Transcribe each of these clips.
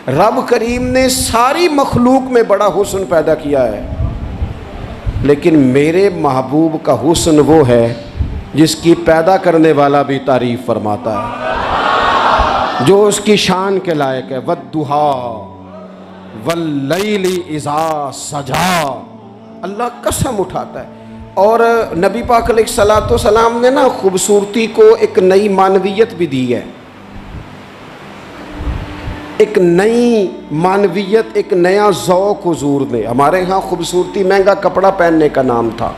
रब करीम ने सारी मखलूक में बड़ा हुस्न पैदा किया है, लेकिन मेरे महबूब का हुस्न वो है जिसकी पैदा करने वाला भी तारीफ़ फरमाता है, जो उसकी शान के लायक है। वद्दुहा वल्लैली इज़ा सजा, अल्लाह कसम उठाता है। और नबी पाक अलैहिस्सलातु वस्सलाम ने ना खूबसूरती को एक नई मानवियत भी दी है, एक नई मानवियत, एक नया ज़ौक़ हुज़ूर ने। हमारे यहाँ खूबसूरती महंगा कपड़ा पहनने का नाम था,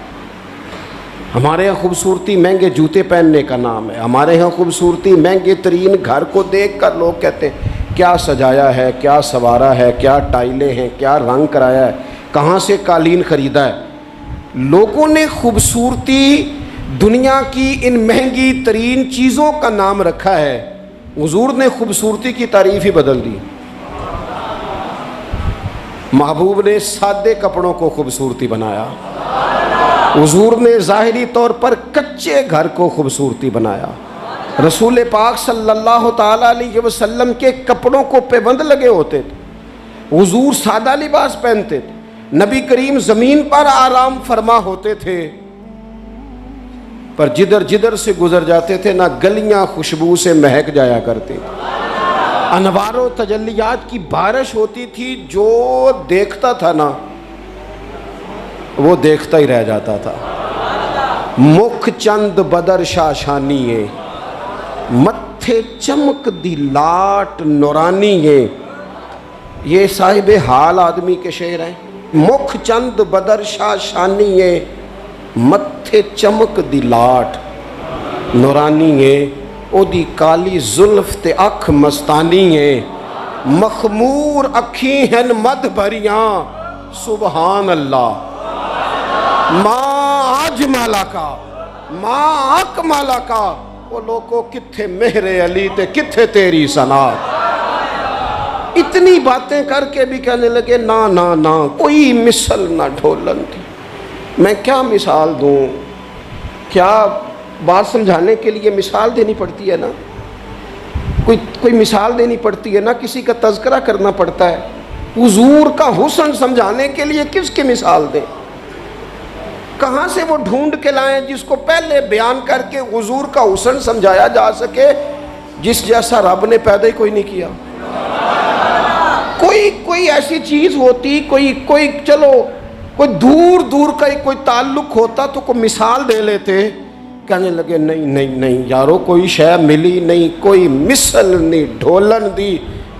हमारे यहाँ खूबसूरती महंगे जूते पहनने का नाम है, हमारे यहाँ खूबसूरती महंगे तरीन घर को देख कर लोग कहते हैं क्या सजाया है, क्या सवारा है, क्या टाइलें हैं, क्या रंग कराया है, कहाँ से कालीन ख़रीदा है। लोगों ने खूबसूरती दुनिया की इन महंगी तरीन चीज़ों का नाम रखा है, हुजूर ने खूबसूरती की तारीफ़ ही बदल दी। महबूब ने सादे कपड़ों को खूबसूरती बनाया, हुजूर ने ज़ाहिरी तौर पर कच्चे घर को खूबसूरती बनाया। रसूल पाक सल्लल्लाहु ताला अलैहि वसल्लम के कपड़ों को पेबंद लगे होते थे, हुजूर सादा लिबास पहनते थे, नबी करीम ज़मीन पर आराम फरमा होते थे, पर जिधर जिधर से गुजर जाते थे ना गलियां खुशबू से महक जाया करती, अनवारों तजल्लियात की बारिश होती थी। जो देखता था ना वो देखता ही रह जाता था। मुख चंद बदर शाशानी है, मत्थे चमक दी लाट नूरानी है। ये साहिब हाल आदमी के शेर हैं। मुख चंद बदर शाशानी है, मत्थे चमक दी लाट नूरानी है। ओदी काली जुल्फ ते अख मस्तानी है, मखमूर अखी हन मद भरियां सुबहान अल्लाह। माँ आज माला का, माँ आक माला का, वो लोगों किथे मेहरे अली ते किथे तेरी सना। इतनी बातें करके भी कहने लगे ना ना ना कोई मिसल ना ढोलन थी। मैं क्या मिसाल दूँ, क्या बात समझाने के लिए मिसाल देनी पड़ती है ना, कोई मिसाल देनी पड़ती है ना, किसी का तज़किरा करना पड़ता है। हुजूर का हुस्न समझाने के लिए किसकी मिसाल दें, कहाँ से वो ढूंढ के लाएं जिसको पहले बयान करके हुजूर का हुस्न समझाया जा सके, जिस जैसा रब ने पैदा ही कोई नहीं किया। कोई ऐसी चीज़ होती, कोई चलो कोई दूर दूर का कोई ताल्लुक होता तो कोई मिसाल दे लेते। कहने लगे नहीं नहीं नहीं यारो, कोई शय मिली नहीं, कोई मिसल नहीं ढोलन दी,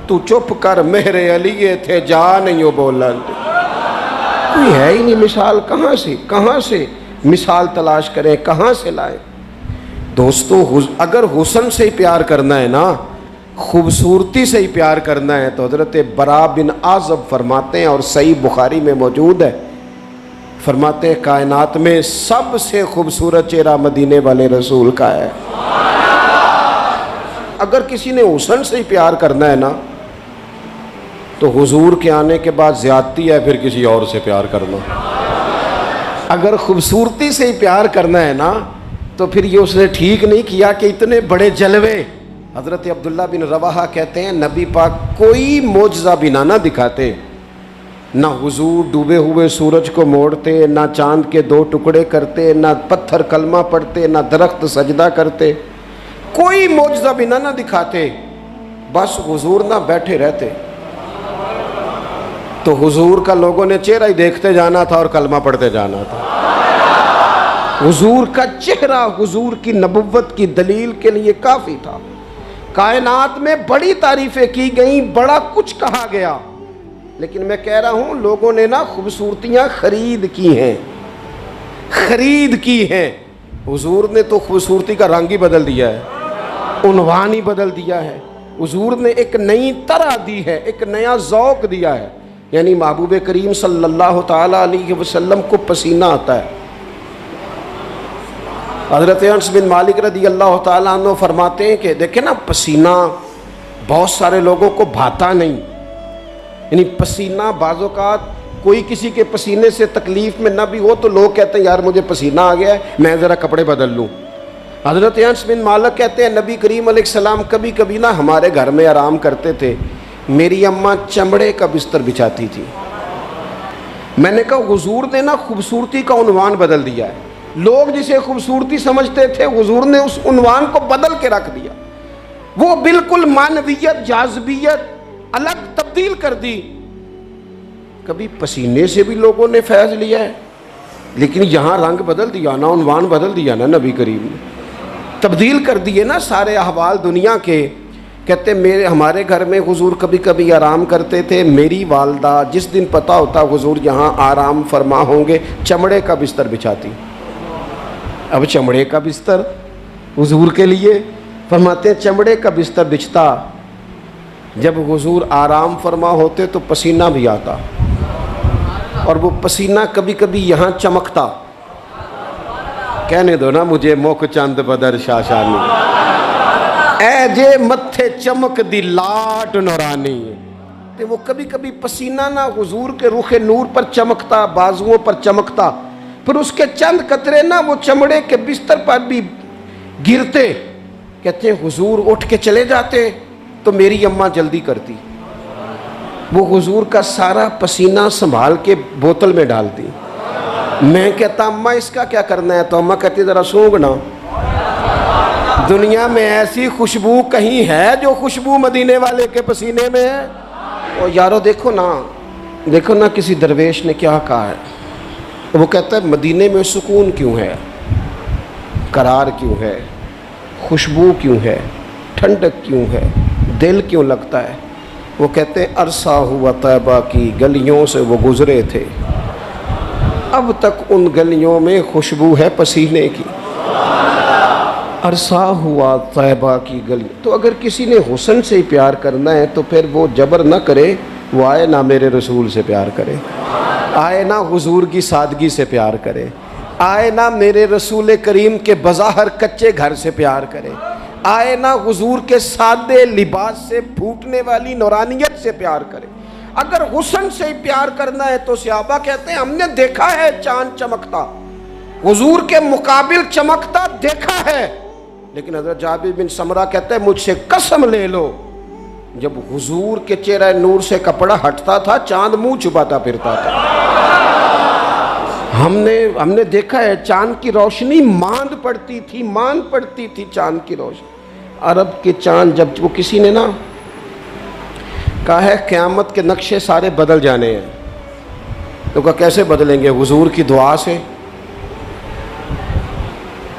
तू चुप कर मेरे अलिये थे जा नहीं हो बोलन। कोई है ही नहीं मिसाल, कहाँ से मिसाल तलाश करें, कहाँ से लाएं। दोस्तों अगर हुस्न से ही प्यार करना है ना, खूबसूरती से ही प्यार करना है, तो हज़रत बरा बिन आज़ब फरमाते हैं और सही बुखारी में मौजूद है, फरमाते हैं कायनात में सबसे खूबसूरत चेहरा मदीने वाले रसूल का है। अगर किसी ने हुस्न से ही प्यार करना है ना, तो हुजूर के आने के बाद ज़्यादती है फिर किसी और से प्यार करना। अगर खूबसूरती से ही प्यार करना है ना, तो फिर ये उसने ठीक नहीं किया कि इतने बड़े जलवे। हज़रत अब्दुल्ला बिन रवाहा कहते हैं नबी पाक कोई मोजज़ा बिना ना दिखाते, ना हुजूर डूबे हुए सूरज को मोड़ते, ना चांद के दो टुकड़े करते, ना पत्थर कलमा पढ़ते, ना दरख्त सजदा करते, कोई मोजज़ा बिना ना दिखाते, बस हुजूर ना बैठे रहते। तो हुजूर का लोगों ने चेहरा ही देखते जाना था और कलमा पढ़ते जाना था। हुजूर का चेहरा हुजूर की नबुव्वत की दलील के लिए काफ़ी था। कायनात में बड़ी तारीफ़ें की गई, बड़ा कुछ कहा गया, लेकिन मैं कह रहा हूँ लोगों ने ना खूबसूरतियाँ खरीद की हैं। हुजूर ने तो खूबसूरती का रंग ही बदल दिया है, उन्वान ही बदल दिया है। हुजूर ने एक नई तरह दी है, एक नया ज़ौक़ दिया है। यानी महबूब करीम सल्लल्लाहु ताला अलैहि वसल्लम को पसीना आता है। हज़रत अनस बिन मालिक रज़ी अल्लाह ताला अन्हु फरमाते हैं कि देखें ना, पसीना बहुत सारे लोगों को भाता नहीं। यानी पसीना बाज़ौक़ात कोई किसी के पसीने से तकलीफ़ में ना भी हो तो लोग कहते हैं यार मुझे पसीना आ गया है, मैं ज़रा कपड़े बदल लूँ। हज़रत अनस बिन मालिक कहते हैं नबी करीम अलैहिस्सलाम कभी कभी ना हमारे घर में आराम करते थे, मेरी अम्मा चमड़े का बिस्तर बिछाती थी। मैंने कहा हुजूर ने ना खूबसूरती का उन्वान बदल दिया है। लोग जिसे खूबसूरती समझते थे हुजूर ने उस उन्वान को बदल के रख दिया। वो बिल्कुल मानवियत जाज़बियत अलग तब्दील कर दी। कभी पसीने से भी लोगों ने फैज़ लिया है, लेकिन यहाँ रंग बदल दिया ना, उन्वान बदल दिया ना, नबी करीम ने तब्दील कर दिए ना सारे अहवाल दुनिया के। कहते हमारे घर में हुजूर कभी कभी आराम करते थे। मेरी वालदा जिस दिन पता होता हुजूर यहाँ आराम फरमा होंगे, चमड़े का बिस्तर बिछाती। अब चमड़े का बिस्तर हुजूर के लिए, फरमाते चमड़े का बिस्तर बिछता। जब हुजूर आराम फरमा होते तो पसीना भी आता, और वो पसीना कभी कभी यहाँ चमकता। कहने दो ना मुझे मुख चंद बदर शाशानी, ऐ जे मत्थे चमक दी लाट नौरानी। तो वो कभी कभी पसीना ना हुजूर के रुखे नूर पर चमकता, बाजुओं पर चमकता, फिर उसके चंद कतरे ना वो चमड़े के बिस्तर पर भी गिरते। कहते हुजूर उठ के चले जाते तो मेरी अम्मा जल्दी करती, वो हुजूर का सारा पसीना संभाल के बोतल में डालती। मैं कहता अम्मा इसका क्या करना है, तो अम्मा कहती ज़रा सूंघना। दुनिया में ऐसी खुशबू कहीं है जो खुशबू मदीने वाले के पसीने में है? और यारो देखो ना किसी दरवेश ने क्या कहा है। वो कहता है मदीने में सुकून क्यों है, करार क्यों है, खुशबू क्यों है, ठंडक क्यों है, दिल क्यों लगता है। वो कहते हैं अरसा हुआ तैबा की गलियों से वो गुजरे थे, अब तक उन गलियों में खुशबू है पसीने की। अरसा हुआ तैबा की गली। तो अगर किसी ने हुस्न से ही प्यार करना है तो फिर वो जबर न करे, वो आए ना मेरे रसूल से प्यार करे, आए ना हुजूर की सादगी से प्यार करे, आए ना मेरे रसूल करीम के बज़ाहर कच्चे घर से प्यार करे, आए ना हुजूर के सादे लिबास से फूटने वाली नौरानियत से प्यार करे। अगर हुस्न से ही प्यार करना है तो सहाबा कहते हैं हमने देखा है चांद चमकता, हुजूर के मुकाबिल चमकता देखा है। लेकिन हज़रत जाबिर बिन समरा कहते हैं मुझसे कसम ले लो, जब हुजूर के चेहरे नूर से कपड़ा हटता था चांद मुंह छुपाता फिरता था। हमने देखा है चांद की रोशनी मान पड़ती थी चांद की रोशनी। अरब के चांद जब वो किसी ने ना कहा है क़यामत के नक्शे सारे बदल जाने हैं, तो कहा कैसे बदलेंगे? हुजूर की दुआ से,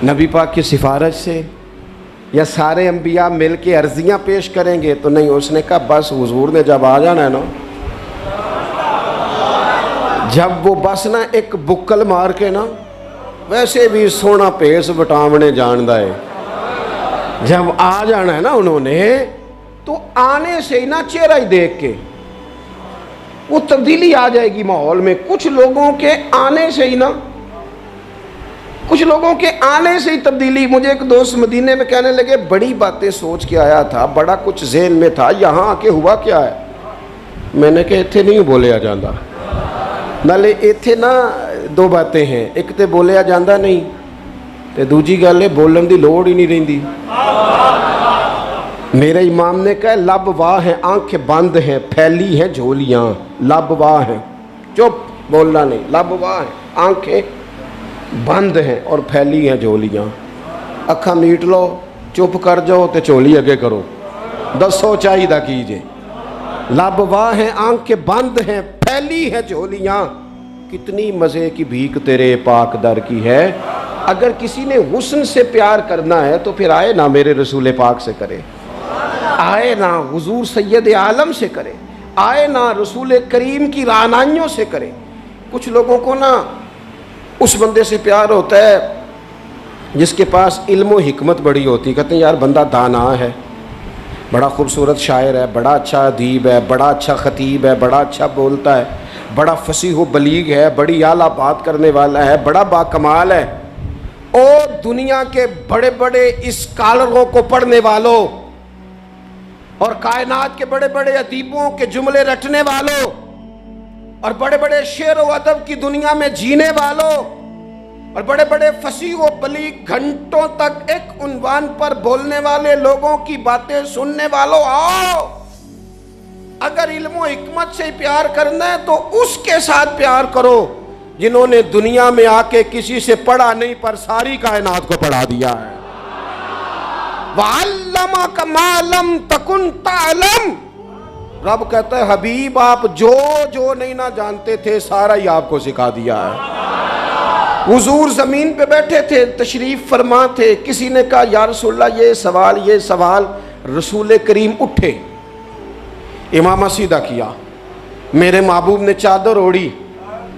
नबी पाक की सिफारिश से, या सारे अंबिया मिल के अर्जियाँ पेश करेंगे? तो नहीं, उसने कहा बस हुजूर ने जब आ जाना है ना, जब वो बस ना एक बुक्कल मार के ना, वैसे भी सोना पेस वटावने जानदा है, जब आ जाना है ना उन्होंने, तो आने से ही ना चेहरा ही देख के वो तब्दीली आ जाएगी माहौल में। कुछ लोगों के आने से ही तब्दीली। मुझे एक दोस्त मदीने में कहने लगे बड़ी बातें सोच के आया था, बड़ा कुछ ज़हन में था, यहाँ आके हुआ क्या है? मैंने कहा इत्थे नहीं बोलिया जाता, नाले इत्थे ना दो बातें हैं, एक तो बोलिया जाता नहीं, तो दूजी गल है बोलन की लोड़ ही नहीं रही। मेरे इमाम ने कहा लब वाह हैं, आंखें बंद हैं, फैली हैं झोलियाँ। लब वाह हैं, चुप बोलना नहीं, लब वाह हैं, आंखें बंद हैं और फैली हैं झोलियाँ। अखा मीट लो, चुप कर जाओ तो झोली अगे करो, दसो चाहिदा कीजिए। लब वाह हैं, आंखें बंद हैं, फैली हैं झोलियाँ, कितनी मज़े की भीख तेरे पाक दर की है। अगर किसी ने हुस्न से प्यार करना है तो फिर आए ना मेरे रसूल पाक से करे, आए ना हुजूर सैयद आलम से करे, आए ना रसूल करीम की रानाइयों से करे। कुछ लोगों को ना उस बंदे से प्यार होता है जिसके पास इल्म व हिकमत बड़ी होती। कहते हैं यार बंदा दाना है, बड़ा खूबसूरत शायर है, बड़ा अच्छा अदीब है, बड़ा अच्छा ख़तीब है, बड़ा अच्छा बोलता है, बड़ा फसीह बलीग है, बड़ी आला बात करने वाला है, बड़ा बाकमाल है। और दुनिया के बड़े बड़े स्कॉलरों को पढ़ने वालों और कायनात के बड़े बड़े अदीबों के जुमले रटने वालों और बड़े बड़े शेर व अदब की दुनिया में जीने वालों और बड़े बड़े फसीह व बलीग घंटों तक एक उन्वान पर बोलने वाले लोगों की बातें सुनने वालों, आओ अगर इल्म और हिकमत से प्यार करना है तो उसके साथ प्यार करो जिन्होंने दुनिया में आके किसी से पढ़ा नहीं पर सारी कायनात को पढ़ा दिया है। वअल्लमक मा लम तकुन तअलम। रब कहता है हबीब आप जो जो नहीं ना जानते थे सारा ही आपको सिखा दिया है। हुजूर जमीन पे बैठे थे, तशरीफ फरमा थे, किसी ने कहा या रसूलल्लाह ये सवाल। रसूल करीम उठे, इमामा सीधा किया, मेरे महबूब ने चादर ओढ़ी,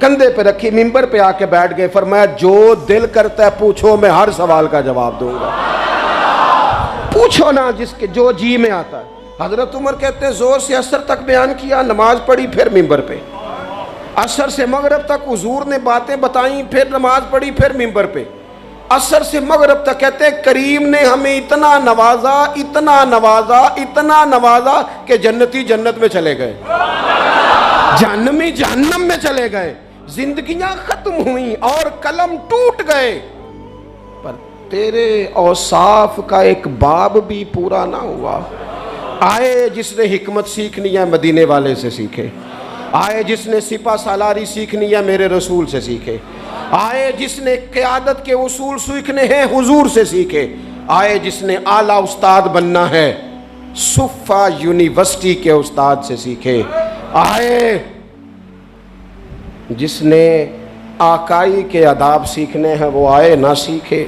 कंधे पे रखी, मिंबर पे आके बैठ गए, फरमाया जो दिल करता है पूछो, मैं हर सवाल का जवाब दूंगा। पूछो ना जिसके जो जी में आता है। हजरत उमर कहते हैं जोर से असर तक बयान किया, नमाज पढ़ी, फिर मिंबर पे। असर से मगरब तक हुजूर ने बातें बताई, फिर नमाज पढ़ी, फिर मिंबर पे। असर से मगरब तक कहते हैं करीम ने हमें इतना नवाजा, इतना नवाजा, इतना नवाजा कि जन्नती जन्नत में चले गए, जहन्नमी जहन्नम में चले गए, जिंदगियां खत्म हुई और कलम टूट गए, पर तेरे औसाफ का एक बाब भी पूरा ना हुआ। आए जिसने हिकमत सीखनी है मदीने वाले से सीखे, आए जिसने सिपा सालारी सीखनी है मेरे रसूल से सीखे, आए जिसने क़यादत के उसूल सीखने हैं हुजूर से सीखे, आए जिसने आला उस्ताद बनना है सुफ़ा यूनिवर्सिटी के उस्ताद से सीखे, आए जिसने आकाई के अदाब सीखने हैं वो आए ना सीखे।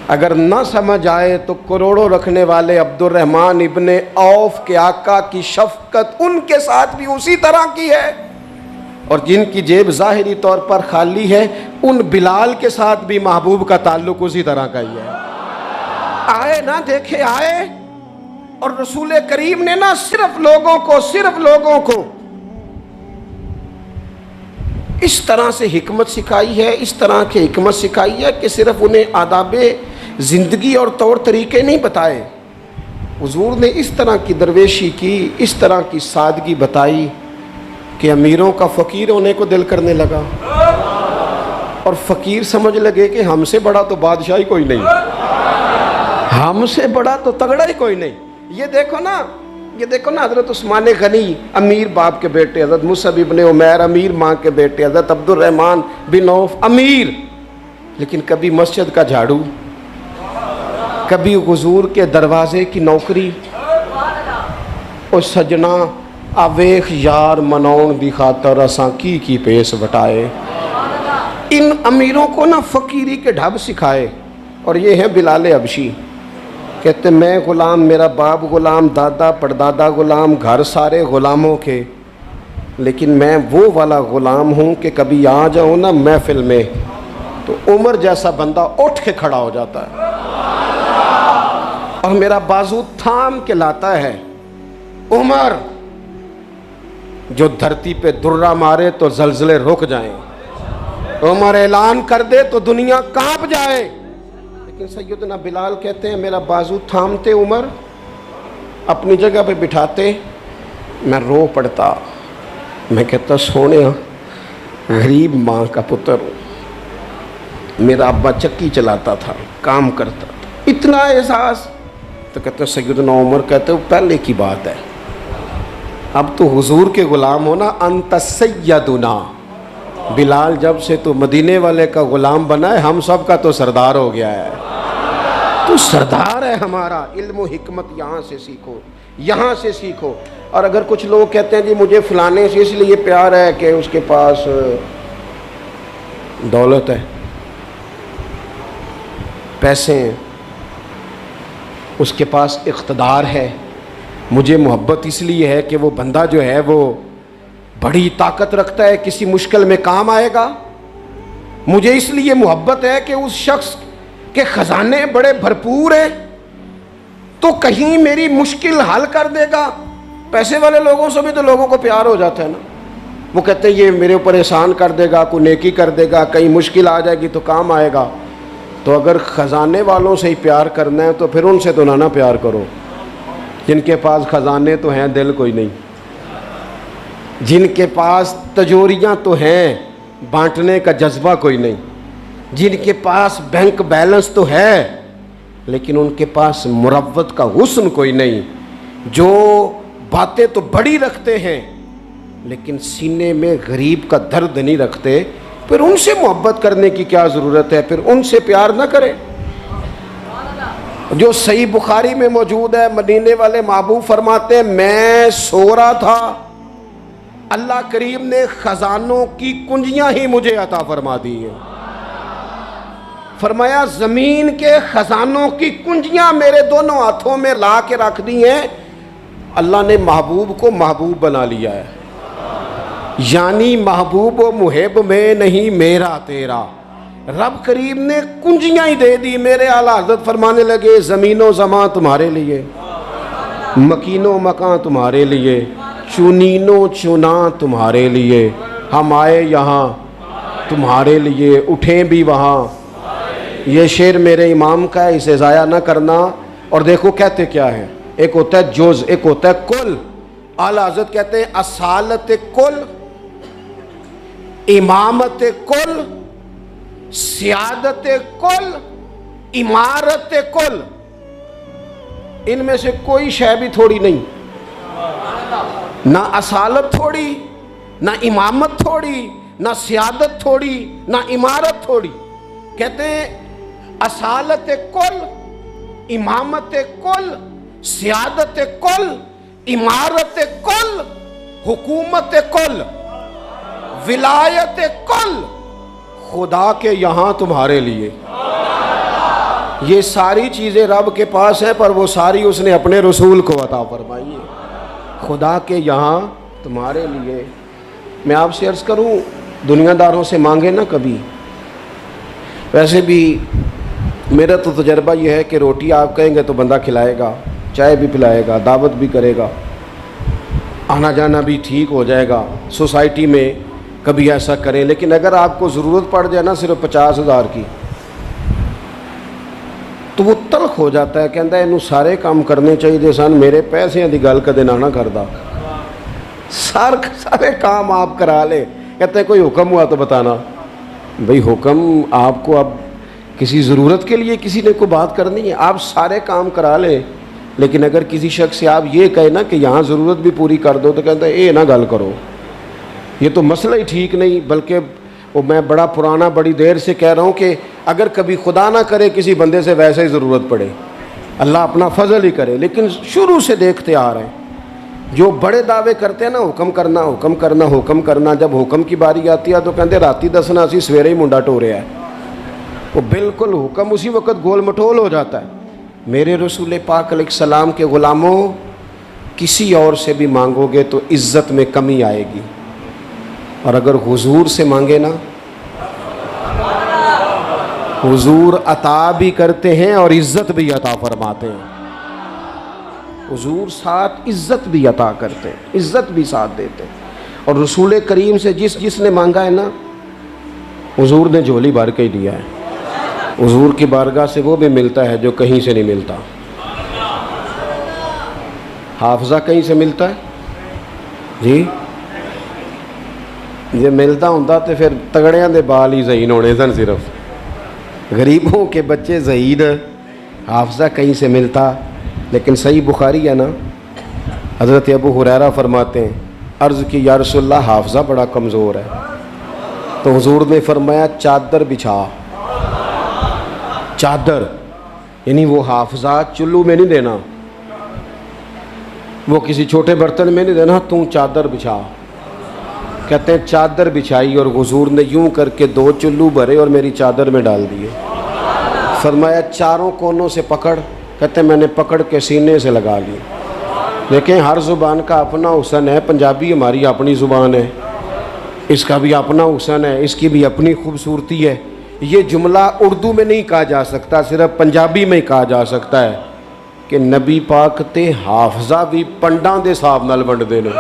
अगर ना समझ आए तो करोड़ों रखने वाले अब्दुर्रहमान इब्ने औफ के आका की शफकत उनके साथ भी उसी तरह की है, और जिनकी जेब ज़ाहिरी तौर पर खाली है उन बिलाल के साथ भी महबूब का ताल्लुक उसी तरह का ही है। आए ना देखे आए, और रसूल करीम ने ना सिर्फ लोगों को इस तरह से हिकमत सिखाई है, इस तरह की हिकमत सिखाई है कि सिर्फ उन्हें आदाबे ज़िंदगी और तौर तरीके नहीं बताए, हुजूर ने इस तरह की दरवेशी की, इस तरह की सादगी बताई कि अमीरों का फ़कीर होने को दिल करने लगा, और फ़कीर समझ लगे कि हमसे बड़ा तो बादशाही कोई नहीं, हमसे बड़ा तो तगड़ा ही कोई नहीं। ये देखो ना हज़रत उस्मान गनी अमीर बाप के बेटे, हज़रत मुसअब इब्ने उमैर अमीर माँ के बेटे, हज़रत अब्दुर्रहमान बिन औफ अमीर, लेकिन कभी मस्जिद का झाड़ू, कभी हुजूर के दरवाजे की नौकरी। और सजना आवेख यार मनौन दी खातर असां की पेश बटाए। इन अमीरों को ना फ़कीरी के ढब सिखाए। और ये है बिलाल हबशी, कहते मैं ग़ुलाम, मेरा बाप ग़ुलाम, दादा परदादा ग़ुलाम, घर सारे ग़ुलामों के, लेकिन मैं वो वाला ग़ुलाम हूँ कि कभी आ जाऊँ ना महफिल में तो उमर जैसा बंदा उठ के खड़ा हो जाता है और मेरा बाजू थाम के लाता है। उमर जो धरती पे दुर्रा मारे तो जलजले रुक जाएं, उमर ऐलान कर दे तो दुनिया कांप जाए। लेकिन सैयदना बिलाल कहते हैं मेरा बाजू थामते उमर, अपनी जगह पे बिठाते, मैं रो पड़ता। मैं कहता सोने गरीब माँ का पुत्र हूँ, मेरा अब्बा चक्की चलाता था, काम करता था, इतना एहसास। तो कहते सैयदना उमर कहते वो पहले की बात है, अब तो हुजूर के ग़ुलाम हो ना, अंत सैयदुना। बिलाल जब से तो मदीने वाले का ग़ुलाम बना है, हम सब का तो सरदार हो गया है, तो सरदार है हमारा। इल्म हिकमत यहाँ से सीखो, यहाँ से सीखो। और अगर कुछ लोग कहते हैं जी मुझे फलाने से इसलिए प्यार है कि उसके पास दौलत है, पैसे हैं, उसके पास इख्तदार है, मुझे मोहब्बत इसलिए है कि वो बंदा जो है वो बड़ी ताकत रखता है, किसी मुश्किल में काम आएगा, मुझे इसलिए मोहब्बत है कि उस शख्स के ख़जाने बड़े भरपूर हैं तो कहीं मेरी मुश्किल हल कर देगा। पैसे वाले लोगों से भी तो लोगों को प्यार हो जाता है ना, वो कहते हैं ये मेरे ऊपर एहसान कर देगा, कोई नेकी कर देगा, कहीं मुश्किल आ जाएगी तो काम आएगा। तो अगर ख़जाने वालों से ही प्यार करना है तो फिर उनसे तो ना प्यार करो जिनके पास ख़जाने तो हैं, दिल कोई नहीं, जिनके पास तजोरियाँ तो हैं, बांटने का जज्बा कोई नहीं, जिनके पास बैंक बैलेंस तो है लेकिन उनके पास मुरव्वत का हुस्न कोई नहीं, जो बातें तो बड़ी रखते हैं लेकिन सीने में गरीब का दर्द नहीं रखते, फिर उनसे मोहब्बत करने की क्या ज़रूरत है? फिर उनसे प्यार ना करें। जो सही बुखारी में मौजूद है, मदीने वाले महबूब फरमाते हैं, मैं सो रहा था, अल्लाह करीम ने खजानों की कुंजियां ही मुझे अता फरमा दी हैं। फरमाया जमीन के खजानों की कुंजियां मेरे दोनों हाथों में ला के रख दी हैं। अल्लाह ने महबूब को महबूब बना लिया है, यानी महबूब व मुहिब में नहीं मेरा तेरा। रब करीम ने कुंजियां ही दे दी। मेरे आला हज़रत फरमाने लगे, ज़मीनो ज़मां तुम्हारे लिए, मकीनो मकान तुम्हारे लिए, चुनीनो चुना तुम्हारे लिए। हम आए यहाँ तुम्हारे लिए, उठें भी वहाँ। ये शेर मेरे इमाम का है, इसे ज़ाया ना करना। और देखो कहते क्या है, एक होता है जुज़, एक होता है कुल। आला हज़रत कहते हैं असालत कुल, इमामत कुल, सियादत कुल, इमारत कुल। इनमें से कोई शय भी थोड़ी नहीं, ना असालत थोड़ी, ना इमामत थोड़ी, ना सियादत थोड़ी, ना इमारत थोड़ी। कहते हैं असालत कुल, इमामत कुल, सियादत कुल, इमारत कुल, हुकूमत कुल, विलायत कुल, खुदा के यहाँ तुम्हारे लिए। ये सारी चीज़ें रब के पास है, पर वो सारी उसने अपने रसूल को अता फरमाई है। खुदा के यहाँ तुम्हारे लिए। मैं आपसे अर्ज़ करूँ, दुनियादारों से मांगे ना कभी। वैसे भी मेरा तो तजर्बा यह है कि रोटी आप कहेंगे तो बंदा खिलाएगा, चाय भी पिलाएगा, दावत भी करेगा, आना जाना भी ठीक हो जाएगा। सोसाइटी में कभी ऐसा करें, लेकिन अगर आपको ज़रूरत पड़ जाए ना सिर्फ 50,000 की, तो वो तलख हो जाता है। कहता है इनू सारे काम करने चाहिए सन, मेरे पैसे की गल कदे ना करदा, सारे काम आप करा ले। कहते हैं कोई हुक्म हुआ तो बताना। भाई हुक्म आपको अब किसी ज़रूरत के लिए किसी ने कोई बात करनी है, आप सारे काम करा ले। लेकिन अगर किसी शख्स से आप ये कहे ना कि यहाँ ज़रूरत भी पूरी कर दो, तो कहता है ये ना गल करो, ये तो मसला ही ठीक नहीं। बल्कि वो मैं बड़ा पुराना बड़ी देर से कह रहा हूँ कि अगर कभी खुदा ना करे किसी बंदे से वैसे ही ज़रूरत पड़े, अल्लाह अपना फजल ही करे। लेकिन शुरू से देखते आ रहे हैं जो बड़े दावे करते हैं ना, हुक्म करना हुक्म करना हुक्म करना, जब हुक्म की बारी आती है तो कहते राती दसना असी सवेरे ही मुंडा टोरिया है। वो बिल्कुल हुक्म उसी वक्त गोल मटोल हो जाता है। मेरे रसूल पाक अलैहिस्सलाम के ग़ुलामों, किसी और से भी मांगोगे तो इज़्ज़त में कमी आएगी, और अगर हुजूर से मांगे ना, हुजूर अता भी करते हैं और इज़्ज़त भी अता फरमाते हैं। हुजूर साथ इज़्ज़त भी अता करते हैं, इज़्ज़त भी साथ देते हैं। और रसूल करीम से जिसने मांगा है ना, हुजूर ने झोली भर के ही दिया है। हुजूर की बारगाह से वो भी मिलता है जो कहीं से नहीं मिलता। हाफजा कहीं से मिलता है जी, जे मिलता होंदा तो फिर तगड़ियां दे बाल ही ज़हीन होने सन, सिर्फ गरीबों के बच्चे ज़हीन। हाफजा कहीं से मिलता। लेकिन सही बुखारी है ना, हज़रत अबू हुरैरा फरमाते हैं, अर्ज़ की या रसूलल्लाह हाफजा बड़ा कमज़ोर है। तो हुजूर ने फरमाया चादर बिछा। चादर यानी वो हाफजा चुल्लू में नहीं देना, वो किसी छोटे बर्तन में नहीं देना, तू चादर बिछा। कहते हैं चादर बिछाई और हुजूर ने यूं करके 2 चुल्लू भरे और मेरी चादर में डाल दिए। फरमाया चारों कोनों से पकड़। कहते हैं मैंने पकड़ के सीने से लगा ली। देखें हर ज़ुबान का अपना हुस्न है। पंजाबी हमारी अपनी ज़ुबान है, इसका भी अपना हुस्न है, इसकी भी अपनी खूबसूरती है। ये जुमला उर्दू में नहीं कहा जा सकता, सिर्फ पंजाबी में ही कहा जा सकता है कि नबी पाक ते हाफजा भी पंडा दे हिसाब नाल वंडदे ने।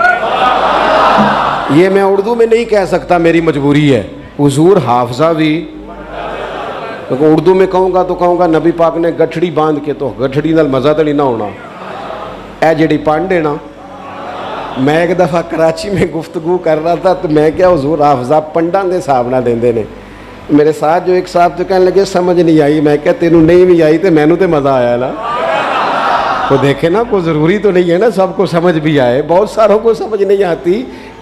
ये मैं उर्दू में नहीं कह सकता, मेरी मजबूरी है। हुजूर हाफजा भी, तो उर्दू में कहूँगा तो कहूँगा नबी पाक ने गठड़ी बांध के, तो गठड़ी नाल मज़ा तो नहीं ना होना। ए जिहड़ी पंड है ना, मैं एक दफ़ा कराची में गुफ्तगू कर रहा था तो मैं क्या, हुजूर हाफजा पंडा के हिसाब नाल देंदे ने। मेरे साथ जो एक साहब तो कहने लगे समझ नहीं आई। मैं क्या तेनू नहीं भी आई तो मैनू तो मज़ा आया ना। वो देखे ना, कोई ज़रूरी तो नहीं है ना सबको समझ भी आए, बहुत सारों को समझ नहीं आती,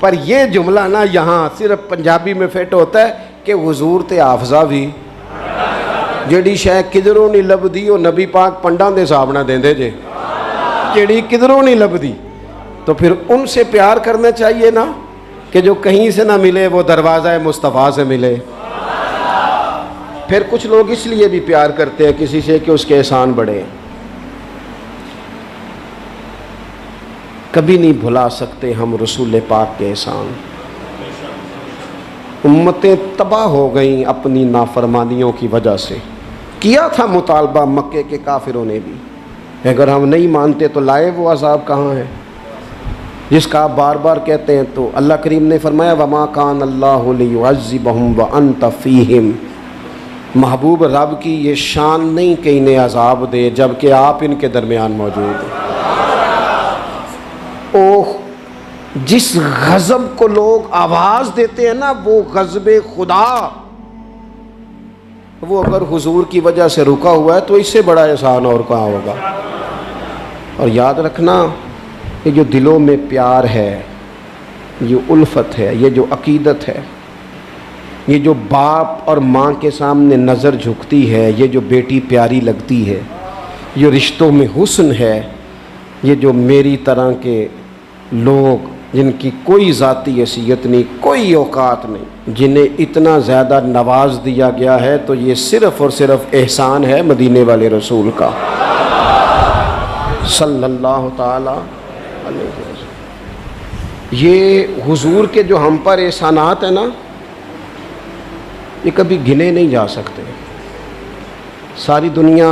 पर ये जुमला ना यहाँ सिर्फ पंजाबी में फिट होता है कि हुजूर ते हाफजा भी ਜਿਹੜੀ शै किधरों नहीं लभदी वो नबी पाक पंडा के हिसाब नाल देंदे जे, ਜਿਹੜੀ किधरों नहीं लभदी। तो फिर उनसे प्यार करना चाहिए ना, कि जो कहीं से ना मिले वो दरवाज़ा मुस्तफ़ा से मिले। फिर कुछ लोग इसलिए भी प्यार करते हैं किसी से कि उसके एहसान बढ़े। कभी नहीं भुला सकते हम रसूल पाक के एहसान। उम्मतें तबाह हो गईं अपनी नाफरमानियों की वजह से। किया था मुतालबा मक्के के काफिरों ने भी, अगर हम नहीं मानते तो लाए वो अजाब कहाँ है जिसका आप बार बार कहते हैं। तो अल्लाह करीम ने फरमाया वमा कान अल्लाहु लियुअज़्ज़िबहुम व अंत फ़ीहिम। महबूब रब की ये शान नहीं कि इन्हें अजाब दे जबकि आप इनके दरमियान मौजूद हैं। ओह, जिस गज़ब को लोग आवाज़ देते हैं ना, वो गज़ब खुदा, वो अगर हुजूर की वजह से रुका हुआ है तो इससे बड़ा एहसान और कहाँ होगा। और याद रखना, ये जो दिलों में प्यार है, ये उल्फत है, ये जो अकीदत है, ये जो बाप और माँ के सामने नज़र झुकती है, ये जो बेटी प्यारी लगती है, ये रिश्तों में हुस्न है, ये जो मेरी तरह के लोग जिनकी कोई ज़ाती हैसियत नहीं, कोई औकात नहीं, जिन्हें इतना ज़्यादा नवाज दिया गया है, तो ये सिर्फ़ और सिर्फ एहसान है मदीने वाले रसूल का सल्लल्लाहु ताला अलैहि वसल्लम। ये हुजूर के जो हम पर एहसानात है ना, ये कभी गिने नहीं जा सकते। सारी दुनिया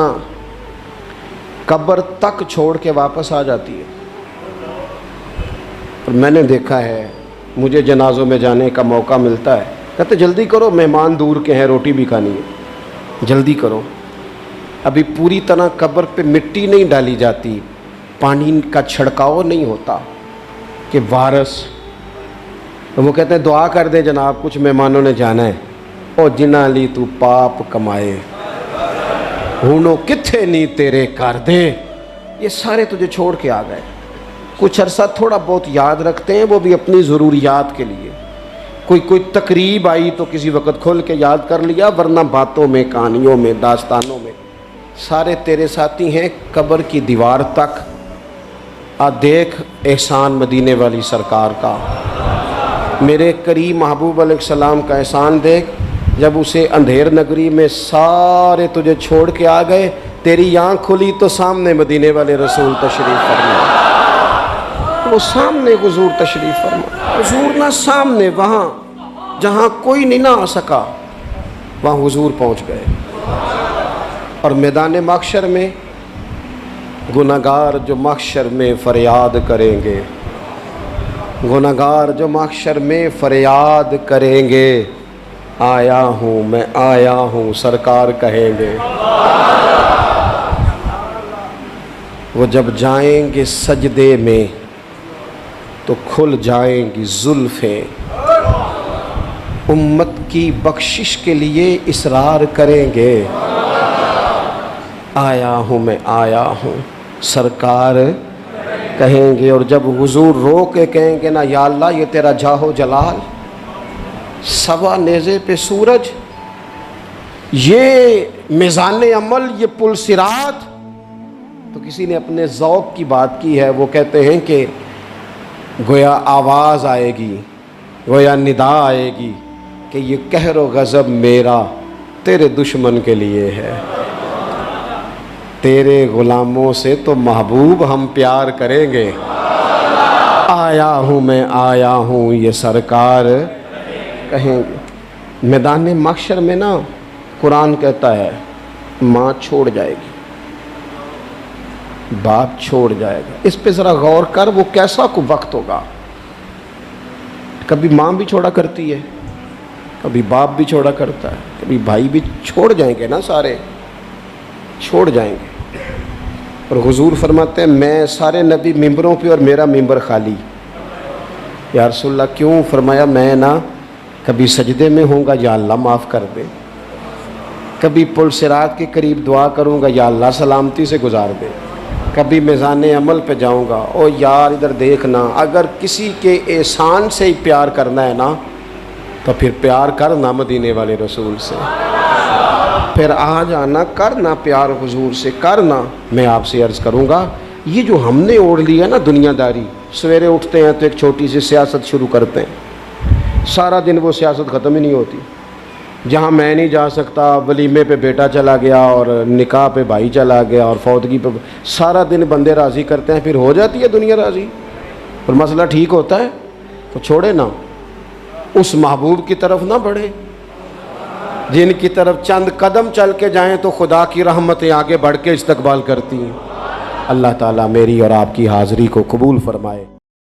कब्र तक छोड़ के वापस आ जाती है। और मैंने देखा है, मुझे जनाज़ों में जाने का मौका मिलता है, कहते जल्दी करो, मेहमान दूर के हैं, रोटी भी खानी है, जल्दी करो। अभी पूरी तरह कब्र पे मिट्टी नहीं डाली जाती, पानी का छिड़काव नहीं होता कि वारस। तो वो कहते हैं दुआ कर दे जनाब, कुछ मेहमानों ने जाना है। ओ जिन्ना ली तू पाप कमाए, हुनो किथे नी तेरे कर दे। ये सारे तुझे छोड़ के आ गए। कुछ अरसा थोड़ा बहुत याद रखते हैं, वो भी अपनी ज़रूरियात के लिए। कोई तकरीब आई तो किसी वक़्त खोल के याद कर लिया, वरना बातों में, कहानियों में, दास्तानों में सारे तेरे साथी हैं कब्र की दीवार तक। आ देख एहसान मदीने वाली सरकार का, मेरे करीम महबूब अलैहिस्सलाम का एहसान देख। जब उसे अंधेर नगरी में सारे तुझे छोड़ के आ गए, तेरी आँख खुली तो सामने मदीने वाले रसूल तशरीफ़ फरमा। वो सामने हुजूर तशरीफ़ फरमा, हुजूर ना सामने, वहाँ जहाँ कोई नहीं ना आ सका, वहाँ हुजूर पहुँच गए। और मैदान महशर में गुनाहगार जो महशर में फरियाद करेंगे, गुनाहगार जो महशर में फरियाद करेंगे, आया हूँ मैं आया हूँ सरकार कहेंगे। वो जब जाएंगे सजदे में तो खुल जाएंगी जुल्फ़ें, उम्मत की बख्शिश के लिए इसरार करेंगे, आया हूँ मैं आया हूँ सरकार कहेंगे। और जब हुजूर रो के कहेंगे ना, या अल्लाह ये तेरा जाहो जलाल, सवा नेज़े पे सूरज, ये मिज़ान अमल, ये पुल सिरात। तो किसी ने अपने ज़ौक़ की बात की है, वो कहते हैं कि गोया आवाज़ आएगी, गोया निदा आएगी कि ये कहर व गज़ब मेरा तेरे दुश्मन के लिए है। तेरे ग़ुलामों से तो महबूब हम प्यार करेंगे, आया हूँ मैं आया हूँ ये सरकार कहेंगे। मैदान महशर में ना कुरान कहता है माँ छोड़ जाएगी, बाप छोड़ जाएगा। इस पे ज़रा गौर कर, वो कैसा को वक्त होगा। कभी माँ भी छोड़ा करती है, कभी बाप भी छोड़ा करता है, कभी भाई भी छोड़ जाएंगे ना, सारे छोड़ जाएंगे। और हुजूर फरमाते हैं मैं सारे नबी मिंबरों पे और मेरा मिंबर खाली। या रसूलल्लाह क्यों? फरमाया मैं ना कभी सजदे में होऊंगा, या अल्लाह माफ़ कर दे, कभी पुल सिरात के करीब दुआ करूँगा, या अल्लाह सलामती से गुजार दे, कभी मिज़ान अमल पे जाऊँगा, ओ यार इधर देखना, अगर किसी के एहसान से ही प्यार करना है ना तो फिर प्यार करना मदीने वाले रसूल से, फिर आ जाना करना प्यार हुजूर से करना। मैं आपसे अर्ज़ करूँगा, ये जो हमने ओढ़ लिया ना दुनियादारी, सवेरे उठते हैं तो एक छोटी सी सियासत शुरू करते हैं, सारा दिन वो सियासत ख़त्म ही नहीं होती। जहाँ मैं नहीं जा सकता, वलीमे पे बेटा चला गया और निकाह पे भाई चला गया और फौतगी पे, सारा दिन बंदे राज़ी करते हैं, फिर हो जाती है दुनिया राज़ी और मसला ठीक होता है। तो छोड़े ना, उस महबूब की तरफ ना बढ़े जिनकी तरफ चंद कदम चल के जाएं तो खुदा की रहमतें आगे बढ़ के इस्तकबाल करती हैं। अल्लाह ताला मेरी और आपकी हाज़िरी को कबूल फरमाए।